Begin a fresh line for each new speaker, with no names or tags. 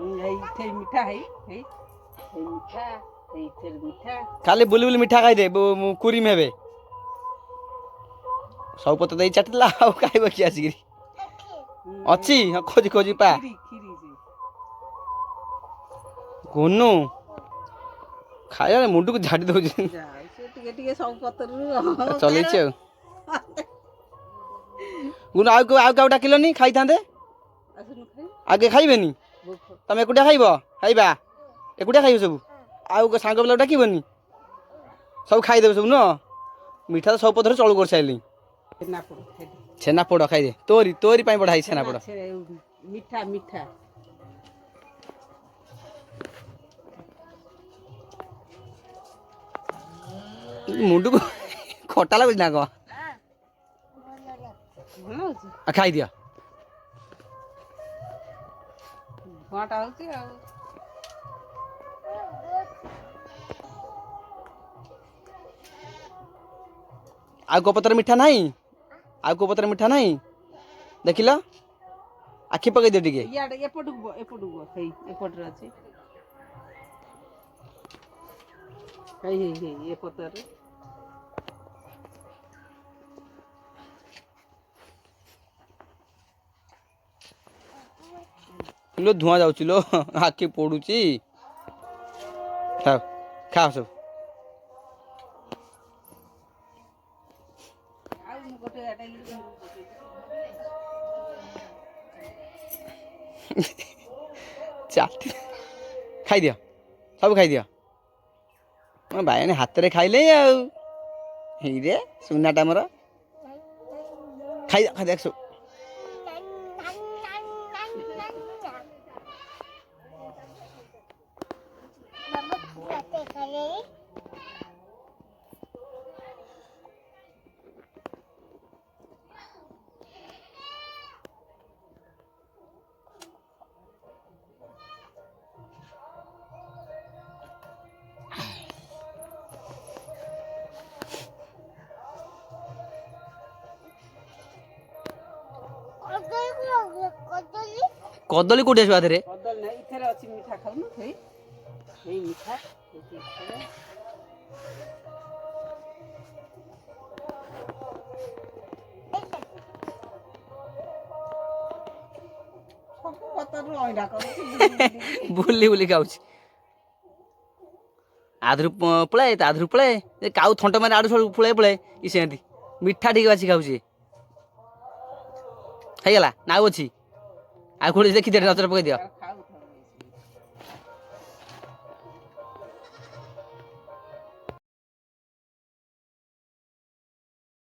ଏଇଠି ମିଠା ହେଇ ମିଠା ଏଇଥିରେ ମିଠା
ଖାଲି ବୁଲି ବୁଲି ମିଠା ଖାଇଦେ କୁରିମ ହେବେ ସବୁ ପତ୍ର ଦେଇ ଚାଟିଲା ଆଉ ଖାଇବ କି ଆସିକିରି ଅଛି ଖୋଜି ଖୋଜି ପା ଗୁନୁ ଖାଇବା ମୁଣ୍ଡକୁ ଝାଡ଼ି ଦଉଛି
ଟିକେ ଟିକେ ସବୁ ପତ୍ରରୁ
ଚଲେଇଛି ଆଉ ଗୁନୁ ଆଉ କାହାକୁ ଡାକିଲନି ଖାଇଥାନ୍ତେ ଆଗେ ଖାଇବେନି ତମେ ଏକୁଟିଆ ଖାଇବ ଖାଇବା ଏକୁଟିଆ ଖାଇବ ସବୁ ଆଉ ସାଙ୍ଗ ପିଲାକୁ ଡାକିବନି ସବୁ ଖାଇଦେବେ ସବୁ ନୁହଁ ମିଠା ତ ସବୁ ପଥରେ ଚଳୁ କରିସାରିଲି ଛେନାପୋଡ଼ ଖାଇଦେ ତୋରି ପାଇଁ ବଢ଼ା ହେଇଛି ଛେନାପୋଡ଼
ମିଠା ମିଠା
ମୁଣ୍ଡକୁ ଖଟା ଲାଗୁଛି ନା କଣ ଖାଇଦିଅ
ଧୂଆଁଟା ହଉଛି ଆଉ
ଆଉ କୋଉ ପତ୍ର ମିଠା ନାହିଁ ଆଉ କୋଉ ପତ୍ର ମିଠା ନାହିଁ ଦେଖିଲ ଆଖି ପକେଇ ଦିଅ ଟିକେ
ଇଆଡ଼େ ଏପଟକୁ ହେଇ ଏପଟରେ ଅଛି ହେଇ ଏ ପତ୍ରରେ
लो धुआं जाଉଛି लो ଆଖି ପୋଡୁଛି ଖାଅ ଖାଅ ସବୁ ଚାଟି ଖାଇଦିଅ ସବୁ ଖାଇଦିଅ ମୋ ବାଇଗଣୀ ହାତରେ ଖାଇଲେ ଆଉ ହେଇରେ ସୁନାଟା ଆମର ଖାଇଦିଅ ସବୁ କଦଳୀ କୋଉଠି ଆସିବ ଆଧରେ
କଦଳୀ ନାହିଁ ଏଥିରେ ଅଛି ମିଠା ଖାଉନୁ ହେଇ ମିଠା ସବୁ ପତ୍ରରୁ ଅଇଁଠା କରୁଛି
ବୁଲି ବୁଲି ଖାଉଛି ଆଧରୁ ପଳାଏ ଆଧରୁ ପଳାଏ କାଉ ଥଣ୍ଟ ମାରି ଆଡୁ ସବୁ ପଳାଏ ସେମିତି ମିଠା ଟିକେ ଅଛି ଖାଉଛି ହେଇଗଲା ନା ଆଉ ଅଛି ଆଉ କୋଉଠି ଦେଖିଦିଅ ନଜର ପକେଇ ଦିଅ